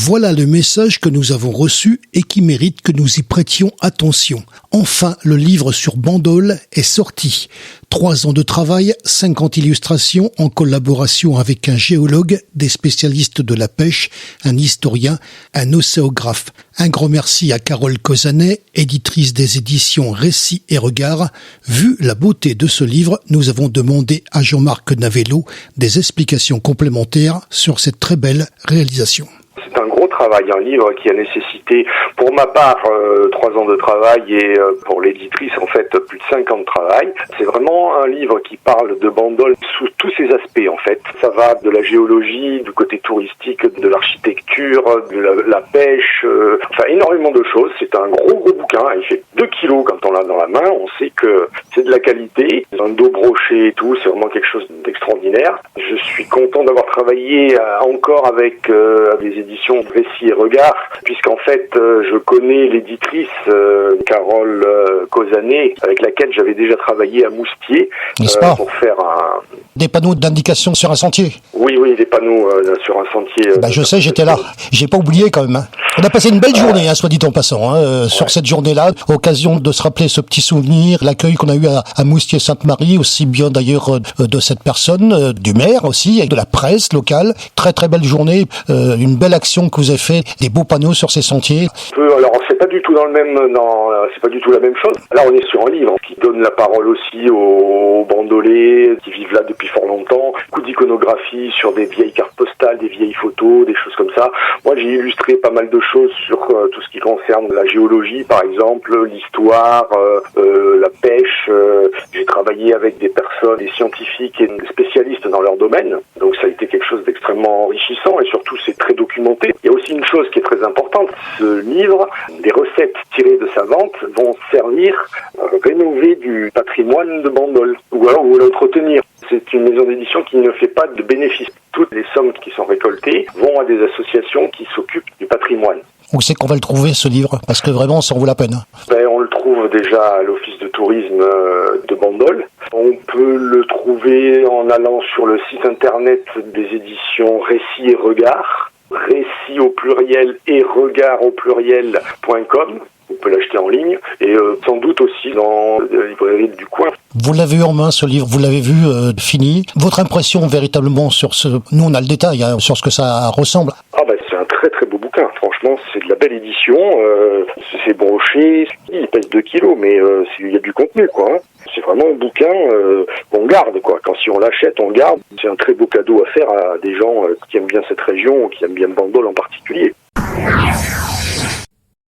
Voilà le message que nous avons reçu et qui mérite que nous y prêtions attention. Enfin, le livre sur Bandol est sorti. 3 ans de travail, 50 illustrations en collaboration avec un géologue, des spécialistes de la pêche, un historien, un océographe. Un grand merci à Carole Cosanet, éditrice des éditions Récits et Regards. Vu la beauté de ce livre, nous avons demandé à Jean-Marc Navello des explications complémentaires sur cette très belle réalisation. C'est un gros travail, un livre qui a nécessité, pour ma part, 3 ans de travail et pour l'éditrice, en fait, plus de 5 ans de travail. C'est vraiment un livre qui parle de Bandol sous tous ses aspects, en fait. Ça va de la géologie, du côté touristique, de l'architecture, de la pêche, enfin énormément de choses. C'est un gros bouquin, il fait 2 kilos quand on l'a dans la main. On sait que c'est de la qualité, un dos broché et tout, c'est vraiment quelque chose d'extraordinaire. Je suis content d'avoir travaillé encore avec les éditions Récits et Regards, puisqu'en fait je connais l'éditrice Carole Cosanet, avec laquelle j'avais déjà travaillé à Moustier pour faire des panneaux d'indication sur un sentier. Oui, des panneaux sur un sentier. Je sais, j'étais là. J'ai pas oublié quand même. On a passé une belle journée, soit dit en passant, sur cette journée-là. Occasion de se rappeler ce petit souvenir, l'accueil qu'on a eu à Moustier-Sainte-Marie, aussi bien d'ailleurs de cette personne, du maire aussi, avec de la presse locale. Très très belle journée, une belle action que vous avez fait, des beaux panneaux sur ces sentiers. Alors c'est pas du tout c'est pas du tout la même chose. Là on est sur un livre qui donne la parole aussi aux bandolés qui vivent là depuis fort longtemps. Beaucoup d'iconographie sur des vieilles cartes postales, des vieilles photos, des choses comme ça. Moi j'ai illustré pas mal de choses sur tout ce qui concerne la géologie par exemple, l'histoire, la pêche. J'ai travaillé avec des personnes, des scientifiques et des spécialistes dans leur domaine. Donc ça a été quelque chose d'extrêmement enrichissant et surtout c'est très documenté. Il y a aussi une chose qui est très importante, ce livre, des recettes tirées de sa vente vont servir à rénover du patrimoine de Bandol ou alors l'entretenir. C'est une maison d'édition qui ne fait pas de bénéfices. Toutes les sommes qui sont récoltées vont à des associations qui s'occupent du patrimoine. Où c'est qu'on va le trouver ce livre? Parce que vraiment ça en vaut la peine. On le trouve déjà à l'office de tourisme de Bandol. On peut le trouver en allant sur le site internet des éditions Récits et Regards. Récits au pluriel et regards au pluriel.com. On peut l'acheter en ligne et sans doute aussi dans les librairies du coin. Vous l'avez eu en main ce livre, vous l'avez vu fini. Votre impression véritablement sur ce... Nous on a le détail sur ce que ça ressemble. C'est un très très beau bouquin. Franchement c'est de la belle édition. C'est broché. Il pèse 2 kilos mais il y a du contenu quoi. C'est vraiment un bouquin qu'on garde quoi. Quand si on l'achète on garde. C'est un très beau cadeau à faire à des gens qui aiment bien cette région, qui aiment bien Bandol en particulier.